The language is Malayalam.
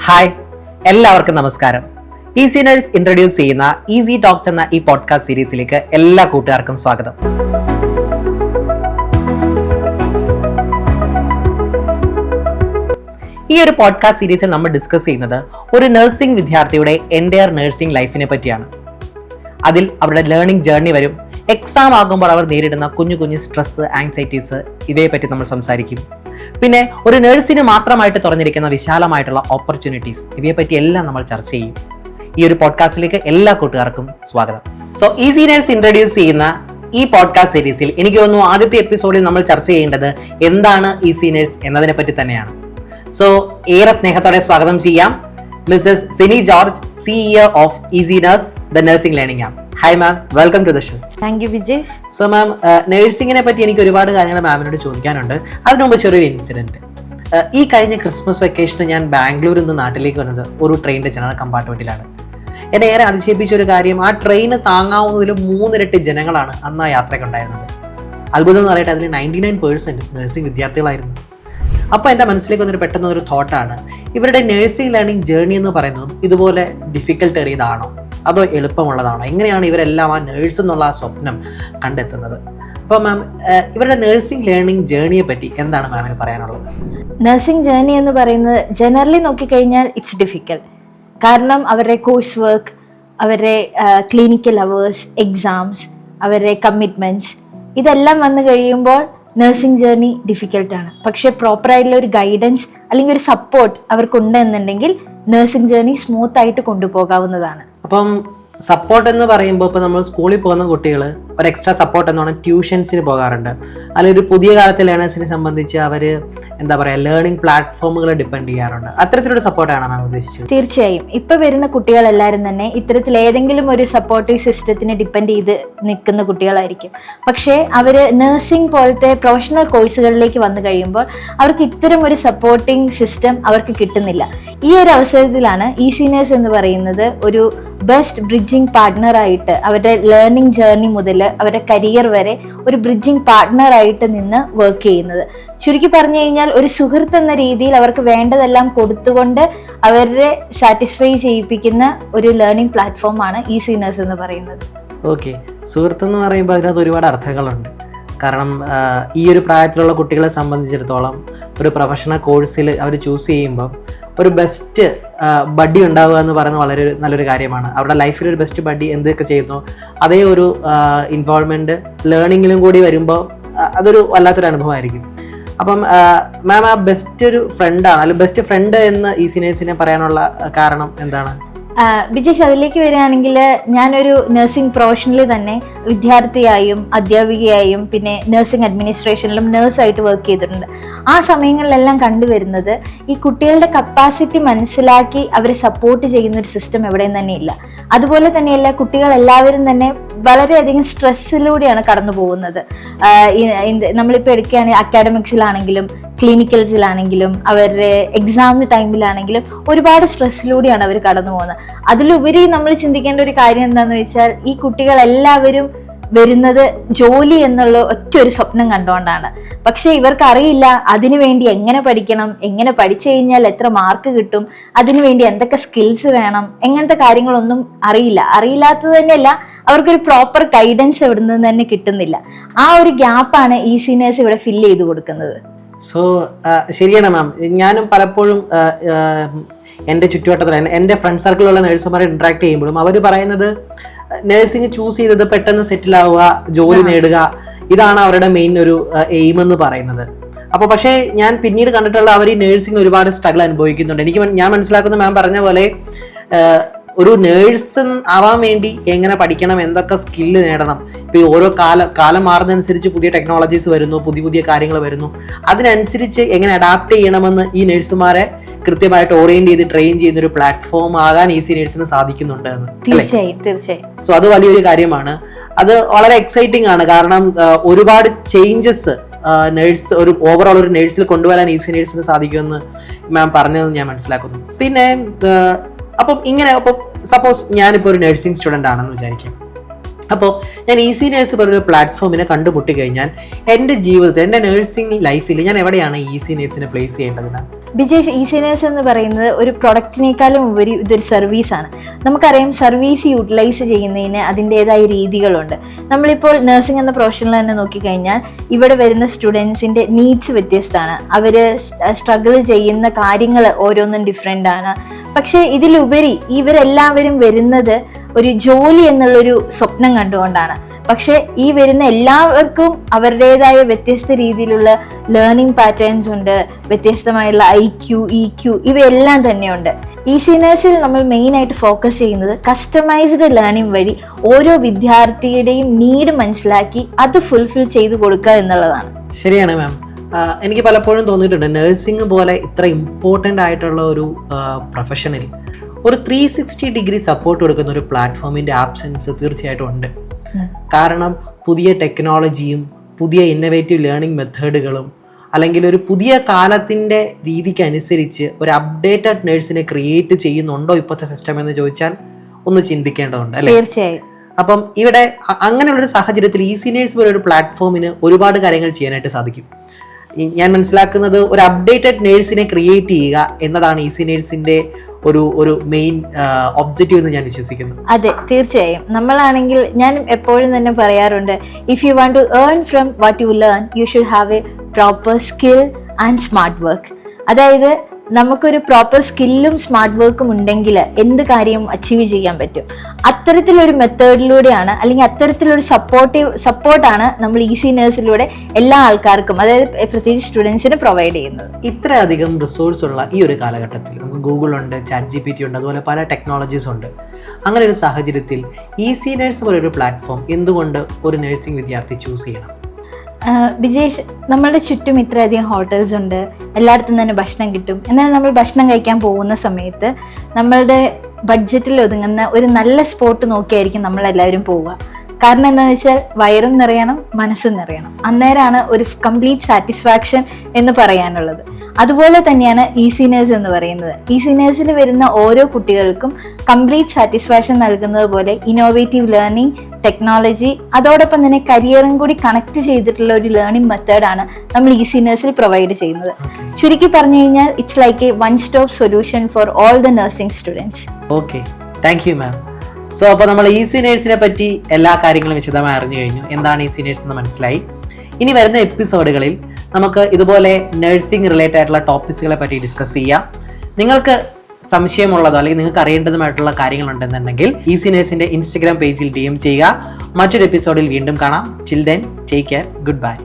ഹായ്, എല്ലാവർക്കും നമസ്കാരം. ഈസി നഴ്സ് ഇൻട്രൊഡ്യൂസ് ചെയ്യുന്ന ഈസി ടോക്സ് എന്ന ഈ പോഡ്കാസ്റ്റ് സീരീസിലേക്ക് എല്ലാ കൂട്ടുകാർക്കും സ്വാഗതം. ഈ ഒരു പോഡ്കാസ്റ്റ് സീരീസിൽ നമ്മൾ ഡിസ്കസ് ചെയ്യുന്നത് ഒരു നഴ്സിംഗ് വിദ്യാർത്ഥിയുടെ എൻ്റയർ നഴ്സിംഗ് ലൈഫിനെ പറ്റിയാണ്. അതിൽ അവരുടെ ലേണിംഗ് ജേർണി വരും. എക്സാം ആകുമ്പോൾ അവർ നേരിടുന്ന കുഞ്ഞു കുഞ്ഞു സ്ട്രെസ്, ആങ്സൈറ്റീസ്, ഇതേപ്പറ്റി നമ്മൾ സംസാരിക്കും. പിന്നെ ഒരു നഴ്സിന് മാത്രമായിട്ട് തുറന്നിരിക്കുന്ന വിശാലമായിട്ടുള്ള ഓപ്പർച്യൂണിറ്റീസ്, ഇവയെപ്പറ്റി എല്ലാം നമ്മൾ ചർച്ച ചെയ്യും. ഈ ഒരു പോഡ്കാസ്റ്റിലേക്ക് എല്ലാ കൂട്ടുകാർക്കും സ്വാഗതം. സോ ഈസി നഴ്സ് ഇൻട്രൊഡ്യൂസ് ചെയ്യുന്ന ഈ പോഡ്കാസ്റ്റ് സീരീസിൽ എനിക്ക് തോന്നുന്നു ആദ്യത്തെ എപ്പിസോഡിൽ നമ്മൾ ചർച്ച ചെയ്യേണ്ടത് എന്താണ് ഈസി നഴ്സ് എന്നതിനെ പറ്റി തന്നെയാണ്. സോ ഏറെ സ്നേഹത്തോടെ സ്വാഗതം ചെയ്യാം Mrs Sini George, CEO of Easy Nurse, the nursing learning app. Hi ma'am, welcome to the show. Thank you Vijesh. So ma'am, നഴ്സിംഗിനെ പറ്റി എനിക്ക് ഒരുപാട് കാര്യങ്ങൾ മാമിനോട് ചോദിക്കാനുണ്ട്. അതിനു മുമ്പ് ചെറിയൊരു ഇൻസിഡന്റ്. ഈ കഴിഞ്ഞ ക്രിസ്മസ് വെക്കേഷന് ഞാൻ ബാംഗ്ലൂരിൽ നിന്ന് നാട്ടിലേക്ക് വന്നത് ഒരു ട്രെയിനിന്റെ ജനറൽ കമ്പാർട്ട്മെന്റിലാണ്. എന്നെ ഏറെ അതിശയിപ്പിച്ച ഒരു കാര്യം, ആ ട്രെയിന് താങ്ങാവുന്നതിലും 3 ഇരട്ടി ജനങ്ങളാണ് അന്ന് ആ യാത്രയ്ക്കുണ്ടായിരുന്നത്. അത്ഭുതം എന്ന് പറയട്ടെ, അതിൽ 99% നഴ്സിംഗ് വിദ്യാർത്ഥികളായിരുന്നു. അപ്പോൾ എൻ്റെ മനസ്സിലേക്ക് വന്നൊരു പെട്ടെന്നൊരു തോട്ടാണ്, ഇവരുടെ നഴ്സിംഗ് ലേണിംഗ് ജേർണി എന്ന് പറയുന്നതും ഇതുപോലെ ഡിഫിക്കൽട്ട് ഏറിയതാണോ അതോ എളുപ്പമുള്ളതാണോ? എങ്ങനെയാണ് ഇവരെല്ലാം ആ നേഴ്സ് എന്നുള്ള ആ സ്വപ്നം കണ്ടെത്തുന്നത്? അപ്പോൾ മാം, ഇവരുടെ നഴ്സിംഗ് ലേണിംഗ് ജേർണിയെ പറ്റി എന്താണ് മാമിന് പറയാനുള്ളത്? നഴ്സിംഗ് ജേർണി എന്ന് പറയുന്നത് ജനറലി നോക്കിക്കഴിഞ്ഞാൽ ഇറ്റ്സ് ഡിഫിക്കൽട്ട്. കാരണം അവരുടെ കോഴ്സ് വർക്ക്, അവരുടെ ക്ലിനിക്കൽ അവേഴ്സ്, എക്സാംസ്, അവരുടെ കമ്മിറ്റ്മെൻറ്റ്സ്, ഇതെല്ലാം വന്നു കഴിയുമ്പോൾ നഴ്സിംഗ് ജേർണി ഡിഫിക്കൽട്ടാണ്. പക്ഷേ പ്രോപ്പറായിട്ടുള്ള ഒരു ഗൈഡൻസ് അല്ലെങ്കിൽ ഒരു സപ്പോർട്ട് അവർക്കുണ്ട് എന്നുണ്ടെങ്കിൽ നഴ്സിംഗ് ജേർണി സ്മൂത്ത് ആയിട്ട് കൊണ്ടുപോകാവുന്നതാണ്. അപ്പം സപ്പോർട്ട് എന്ന് പറയുമ്പോൾ ഇപ്പോൾ നമ്മൾ സ്കൂളിൽ പോകുന്ന കുട്ടികൾ ഒരു എക്സ്ട്രാ സപ്പോർട്ട് എന്ന് പറഞ്ഞാൽ ട്യൂഷൻസിന് പോകാറുണ്ട്. അല്ലെങ്കിൽ ഒരു പുതിയ കാലത്തെ ലേണേഴ്സിനെ സംബന്ധിച്ച് അവർ എന്താ പറയുക, ലേണിംഗ് പ്ലാറ്റ്ഫോമുകൾ ഡിപ്പെൻഡ് ചെയ്യാറുണ്ട്. അത്തരത്തിലൊരു സപ്പോർട്ടാണ് മാം ഉദ്ദേശിച്ചത്? തീർച്ചയായും. ഇപ്പൊ വരുന്ന കുട്ടികളെല്ലാവരും തന്നെ ഇത്തരത്തിൽ ഏതെങ്കിലും ഒരു സപ്പോർട്ടീവ് സിസ്റ്റത്തിനെ ഡിപ്പെൻഡ് ചെയ്ത് നിൽക്കുന്ന കുട്ടികളായിരിക്കും. പക്ഷേ അവർ നഴ്സിംഗ് പോലത്തെ പ്രൊഫഷണൽ കോഴ്സുകളിലേക്ക് വന്നു കഴിയുമ്പോൾ അവർക്ക് ഇത്തരം ഒരു സപ്പോർട്ടിംഗ് സിസ്റ്റം അവർക്ക് കിട്ടുന്നില്ല. ഈ ഒരു അവസരത്തിലാണ് ഈസി നഴ്സ് എന്ന് പറയുന്നത് ഒരു ബെസ്റ്റ് ബ്രിഡ്ജിങ് പാർട്ട്ണറായിട്ട് അവരുടെ ലേണിംഗ് ജേർണി മുതൽ അവരുടെ കരിയർ വരെ ഒരു ബ്രിഡ്ജിങ് പാർട്ട്ണറായിട്ട് നിന്ന് വർക്ക് ചെയ്യുന്നത്. ചുരുക്കി പറഞ്ഞു കഴിഞ്ഞാൽ ഒരു സുഹൃത്ത് എന്ന രീതിയിൽ അവർക്ക് വേണ്ടതെല്ലാം കൊടുത്തുകൊണ്ട് അവരെ സാറ്റിസ്ഫൈ ചെയ്യിപ്പിക്കുന്ന ഒരു ലേണിംഗ് പ്ലാറ്റ്ഫോമാണ് ഈസി നഴ്സ് എന്ന് പറയുന്നത്. ഓക്കെ, സുഹൃത്ത് എന്ന് പറയുമ്പോൾ അതിനകത്ത് ഒരുപാട് അർത്ഥങ്ങളുണ്ട്. കാരണം ഈ ഒരു പ്രായത്തിലുള്ള കുട്ടികളെ സംബന്ധിച്ചിടത്തോളം ഒരു പ്രൊഫഷണൽ കോഴ്സിൽ അവർ ചൂസ് ചെയ്യുമ്പോൾ ഒരു ബെസ്റ്റ് ബഡ്ഡി ഉണ്ടാവുക എന്ന് പറയുന്നത് വളരെ നല്ലൊരു കാര്യമാണ്. അവരുടെ ലൈഫിൽ ഒരു ബെസ്റ്റ് ബഡ്ഡി എന്തൊക്കെ ചെയ്യുന്നു അതേ ഒരു ഇൻവോൾവ്മെൻറ്റ് ലേണിങ്ങിലും കൂടി വരുമ്പോൾ അതൊരു വല്ലാത്തൊരു അനുഭവമായിരിക്കും. അപ്പം മാം, ആ ബെസ്റ്റ് ഒരു ഫ്രണ്ടാണ്, അല്ലെങ്കിൽ ബെസ്റ്റ് ഫ്രണ്ട് എന്ന് ഈസി നഴ്സിനെ പറയാനുള്ള കാരണം എന്താണ്? ബിജേഷ്, അതിലേക്ക് വരികയാണെങ്കിൽ ഞാനൊരു നഴ്സിംഗ് പ്രൊഫഷണലിൽ തന്നെ വിദ്യാർത്ഥിയായും അധ്യാപികയായും പിന്നെ നഴ്സിംഗ് അഡ്മിനിസ്ട്രേഷനിലും നഴ്സായിട്ട് വർക്ക് ചെയ്തിട്ടുണ്ട്. ആ സമയങ്ങളിലെല്ലാം കണ്ടുവരുന്നത് ഈ കുട്ടികളുടെ കപ്പാസിറ്റി മനസ്സിലാക്കി അവരെ സപ്പോർട്ട് ചെയ്യുന്ന ഒരു സിസ്റ്റം എവിടെയും തന്നെ ഇല്ല. അതുപോലെ തന്നെയല്ല, കുട്ടികളെല്ലാവരും തന്നെ വളരെയധികം സ്ട്രെസ്സിലൂടെയാണ് കടന്നു പോകുന്നത്. നമ്മളിപ്പോൾ എടുക്കുകയാണെങ്കിൽ അക്കാഡമിക്സിലാണെങ്കിലും ക്ലിനിക്കൽസിലാണെങ്കിലും അവരുടെ എക്സാം ടൈമിലാണെങ്കിലും ഒരുപാട് സ്ട്രെസ്സിലൂടെയാണ് അവർ കടന്നു പോകുന്നത്. അതിലുപരി നമ്മൾ ചിന്തിക്കേണ്ട ഒരു കാര്യം എന്താണെന്ന് വെച്ചാൽ, ഈ കുട്ടികളെല്ലാവരും വരുന്നത് ജോലി എന്നുള്ള ഒറ്റ ഒരു സ്വപ്നം കണ്ടുകൊണ്ടാണ്. പക്ഷെ ഇവർക്ക് അറിയില്ല അതിനുവേണ്ടി എങ്ങനെ പഠിക്കണം, എങ്ങനെ പഠിച്ചു കഴിഞ്ഞാൽ എത്ര മാർക്ക് കിട്ടും, അതിനുവേണ്ടി എന്തൊക്കെ സ്കിൽസ് വേണം, എങ്ങനത്തെ കാര്യങ്ങളൊന്നും അറിയില്ലാത്തത് തന്നെയല്ല, അവർക്കൊരു പ്രോപ്പർ ഗൈഡൻസ് എവിടെ നിന്ന് തന്നെ കിട്ടുന്നില്ല. ആ ഒരു ഗ്യാപ്പാണ് ഈസി നഴ്സ് ഇവിടെ ഫില്ല് ചെയ്ത് കൊടുക്കുന്നത്. സോ ശരിയാണ് മാം. ഞാനും പലപ്പോഴും എൻ്റെ ചുറ്റുവട്ടത്തിൽ എൻ്റെ ഫ്രണ്ട് സർക്കിളിലുള്ള നേഴ്സുമാരെ ഇൻട്രാക്ട് ചെയ്യുമ്പോഴും അവർ പറയുന്നത് നേഴ്സിംഗ് ചൂസ് ചെയ്തത് പെട്ടെന്ന് സെറ്റിൽ ആവുക, ജോലി നേടുക, ഇതാണ് അവരുടെ മെയിൻ ഒരു എയിം എന്ന് പറയുന്നത്. അപ്പോൾ പക്ഷേ ഞാൻ പിന്നീട് കണ്ടിട്ടുള്ള അവർ ഈ നേഴ്സിംഗ് ഒരുപാട് സ്ട്രഗിൾ അനുഭവിക്കുന്നുണ്ട്. ഞാൻ മനസ്സിലാക്കുന്ന മാം പറഞ്ഞ പോലെ ഒരു നേഴ്സ് ആവാൻ വേണ്ടി എങ്ങനെ പഠിക്കണം, എന്തൊക്കെ സ്കില്ല് നേടണം. ഇപ്പോൾ ഈ ഓരോ കാലം മാറുന്നതനുസരിച്ച് പുതിയ ടെക്നോളജീസ് വരുന്നു, പുതിയ കാര്യങ്ങൾ വരുന്നു. അതിനനുസരിച്ച് എങ്ങനെ അഡാപ്റ്റ് ചെയ്യണമെന്ന് ഈ നേഴ്സുമാരെ കൃത്യമായിട്ട് ഓറിയന്റ് ചെയ്ത് ട്രെയിൻ ചെയ്യുന്ന ഒരു പ്ലാറ്റ്ഫോം ആകാൻ ഈസി നഴ്സിന് സാധിക്കുന്നുണ്ട് എന്ന്. തീർച്ചയായും. സോ അത് വലിയൊരു കാര്യമാണ്. അത് വളരെ എക്സൈറ്റിംഗ് ആണ്. കാരണം ഒരുപാട് ചേഞ്ചസ് നേഴ്സ് ഒരു ഓവറോൾ ഒരു നേഴ്സിൽ കൊണ്ടുവരാൻ ഈസി നഴ്സിന് സാധിക്കുമെന്ന് മാം പറഞ്ഞതെന്ന് ഞാൻ മനസ്സിലാക്കുന്നു. പിന്നെ അപ്പം സപ്പോസ് ഞാനിപ്പോൾ ഒരു നഴ്സിംഗ് സ്റ്റുഡൻ്റ് ആണെന്ന് വിചാരിക്കാം. അപ്പോൾ ഞാൻ ഈസി നഴ്സ് പോലൊരു പ്ലാറ്റ്ഫോമിനെ കണ്ടുമുട്ടി കഴിഞ്ഞാൽ എൻ്റെ ജീവിതത്തിൽ, എൻ്റെ നഴ്സിംഗ് ലൈഫിൽ ഞാൻ എവിടെയാണ് ഈസി നഴ്സിനെ പ്ലേസ് ചെയ്യേണ്ടത്? ബിജേഷ്, ഈസി നേഴ്സ് എന്ന് പറയുന്നത് ഒരു പ്രൊഡക്റ്റിനേക്കാളും ഉപരി ഇതൊരു സർവീസാണ്. നമുക്കറിയാം സർവീസ് യൂട്ടിലൈസ് ചെയ്യുന്നതിന് അതിൻ്റെതായ രീതികളുണ്ട്. നമ്മളിപ്പോൾ നഴ്സിംഗ് എന്ന പ്രൊഫഷനിൽ തന്നെ നോക്കിക്കഴിഞ്ഞാൽ ഇവിടെ വരുന്ന സ്റ്റുഡൻസിൻ്റെ നീഡ്സ് വ്യത്യസ്തമാണ്. അവർ സ്ട്രഗിൾ ചെയ്യുന്ന കാര്യങ്ങൾ ഓരോന്നും ഡിഫറെൻ്റ് ആണ്. പക്ഷേ ഇതിലുപരി ഇവരെല്ലാവരും വരുന്നത് ഒരു ജോലി എന്നുള്ളൊരു സ്വപ്നം കണ്ടുകൊണ്ടാണ്. പക്ഷെ ഈ വരുന്ന എല്ലാവർക്കും അവരുടേതായ വ്യത്യസ്ത രീതിയിലുള്ള ലേണിംഗ് പാറ്റേൺസ് ഉണ്ട്, വ്യത്യസ്തമായുള്ള IQ, EQ ഇവയെല്ലാം തന്നെയുണ്ട്. ഈസി നേഴ്സിൽ നമ്മൾ മെയിനായിട്ട് ഫോക്കസ് ചെയ്യുന്നത് കസ്റ്റമൈസ്ഡ് ലേണിംഗ് വഴി ഓരോ വിദ്യാർത്ഥിയുടെയും നീഡ് മനസ്സിലാക്കി അത് ഫുൾഫിൽ ചെയ്തു കൊടുക്കുക എന്നുള്ളതാണ്. ശരിയാണ് മാം. എനിക്ക് പലപ്പോഴും തോന്നിയിട്ടുണ്ട് നഴ്സിംഗ് പോലെ ഇത്ര ഇമ്പോർട്ടൻ്റ് ആയിട്ടുള്ള ഒരു പ്രൊഫഷനിൽ ഒരു 360 ഡിഗ്രി സപ്പോർട്ട് കൊടുക്കുന്ന ഒരു പ്ലാറ്റ്ഫോമിൻ്റെ ആബ്സെൻസ് തീർച്ചയായിട്ടും ഉണ്ട്. കാരണം പുതിയ ടെക്നോളജിയും പുതിയ ഇന്നവേറ്റീവ് ലേണിംഗ് മെത്തേഡുകളും അല്ലെങ്കിൽ ഒരു പുതിയ കാലത്തിൻ്റെ രീതിക്ക് അനുസരിച്ച് ഒരു അപ്ഡേറ്റഡ് നേഴ്സിനെ ക്രിയേറ്റ് ചെയ്യുന്നുണ്ടോ ഇപ്പോഴത്തെ സിസ്റ്റം എന്ന് ചോദിച്ചാൽ ഒന്ന് ചിന്തിക്കേണ്ടതുണ്ട് അല്ലേ? തീർച്ചയായും. അപ്പം ഇവിടെ അങ്ങനെയുള്ളൊരു സാഹചര്യത്തിൽ ഈസി നേഴ്സ് പോലെ ഒരു പ്ലാറ്റ്ഫോമിന് ഒരുപാട് കാര്യങ്ങൾ ചെയ്യാനായിട്ട് സാധിക്കും. ഞാൻ മനസ്സിലാക്കുന്നത് ഒരു അപ്ഡേറ്റഡ് നേഴ്സിനെ ക്രിയേറ്റ് ചെയ്യുക എന്നതാണ് ഈസി നേഴ്സിന്റെ ഒരു മെയിൻ ഒബ്ജക്റ്റീവ് എന്ന് ഞാൻ വിശ്വസിക്കുന്നു. അതെ, തീർച്ചയായും. നമ്മളാണെങ്കിൽ ഞാൻ എപ്പോഴും തന്നെ പറയാറുണ്ട്, if you want to earn from what you learn you should have a proper skill and smart work. അതായത് നമുക്കൊരു പ്രോപ്പർ സ്കില്ലും സ്മാർട്ട് വർക്കും ഉണ്ടെങ്കിൽ എന്ത് കാര്യവും അച്ചീവ് ചെയ്യാൻ പറ്റും. അത്തരത്തിലൊരു മെത്തേഡിലൂടെയാണ് അല്ലെങ്കിൽ അത്തരത്തിലൊരു സപ്പോർട്ടാണ് നമ്മൾ ഈസി നേഴ്സിലൂടെ എല്ലാ ആൾക്കാർക്കും, അതായത് പ്രത്യേകിച്ച് സ്റ്റുഡൻസിന് പ്രൊവൈഡ് ചെയ്യുന്നത്. ഇത്രയധികം റിസോഴ്സ് ഉള്ള ഈ ഒരു കാലഘട്ടത്തിൽ നമുക്ക് ഗൂഗിൾ ഉണ്ട്, ChatGPT ഉണ്ട്, അതുപോലെ പല ടെക്നോളജീസ് ഉണ്ട്. അങ്ങനെ ഒരു സാഹചര്യത്തിൽ ഈസി നേഴ്സ് പോലെ ഒരു പ്ലാറ്റ്ഫോം എന്തുകൊണ്ട് ഒരു നഴ്സിംഗ് വിദ്യാർത്ഥി ചൂസ് ചെയ്യണം? ബിജേഷ്, നമ്മളുടെ ചുറ്റും ഇത്രയധികം ഹോട്ടൽസ് ഉണ്ട്, എല്ലായിടത്തും തന്നെ ഭക്ഷണം കിട്ടും. എന്നാൽ നമ്മൾ ഭക്ഷണം കഴിക്കാൻ പോകുന്ന സമയത്ത് നമ്മളുടെ ബഡ്ജറ്റിൽ ഒതുങ്ങുന്ന ഒരു നല്ല സ്പോട്ട് നോക്കിയായിരിക്കും നമ്മളെല്ലാവരും പോവുക. കാരണം എന്താണെന്ന് വെച്ചാൽ വയറും നിറയണം, മനസ്സും നിറയണം. അന്നേരമാണ് ഒരു കംപ്ലീറ്റ് സാറ്റിസ്ഫാക്ഷൻ എന്ന് പറയാനുള്ളത്. അതുപോലെ തന്നെയാണ് ഈസി നേഴ്സ് എന്ന് പറയുന്നത്. ഈസി നേഴ്സിൽ വരുന്ന ഓരോ കുട്ടികൾക്കും കംപ്ലീറ്റ് സാറ്റിസ്ഫാക്ഷൻ നൽകുന്നത് പോലെ ഇന്നോവേറ്റീവ് ലേണിംഗ്, ടെക്നോളജി, അതോടൊപ്പം തന്നെ കരിയറും കൂടി കണക്ട് ചെയ്തിട്ടുള്ള ഒരു ലേണിംഗ് മെത്തേഡാണ് നമ്മൾ ഈസി നേഴ്സിൽ പ്രൊവൈഡ് ചെയ്യുന്നത്. ചുരുക്കി പറഞ്ഞു കഴിഞ്ഞാൽ it's like A one stop solution for all the nursing students. Okay, thank you ma'am. So അപ്പോൾ നമ്മൾ ഈസി നേഴ്സിനെ പറ്റി എല്ലാ കാര്യങ്ങളും വിശദമായി അറിഞ്ഞു കഴിഞ്ഞു. എന്താണ് ഈസി നേഴ്സ് എന്ന് മനസ്സിലായി. ഇനി വരുന്ന എപ്പിസോഡുകളിൽ നമുക്ക് ഇതുപോലെ നഴ്സിംഗ് റിലേറ്റഡ് ആയിട്ടുള്ള ടോപ്പിക്സുകളെ പറ്റി ഡിസ്കസ് ചെയ്യാം. നിങ്ങൾക്ക് സംശയമുള്ളതോ അല്ലെങ്കിൽ നിങ്ങൾക്ക് അറിയേണ്ടതുമായിട്ടുള്ള കാര്യങ്ങളുണ്ടെന്നുണ്ടെങ്കിൽ ഈസി നേഴ്സിന്റെ ഇൻസ്റ്റഗ്രാം പേജിൽ DM ചെയ്യുക. മറ്റൊരു എപ്പിസോഡിൽ വീണ്ടും കാണാം. Till then, take care, good bye.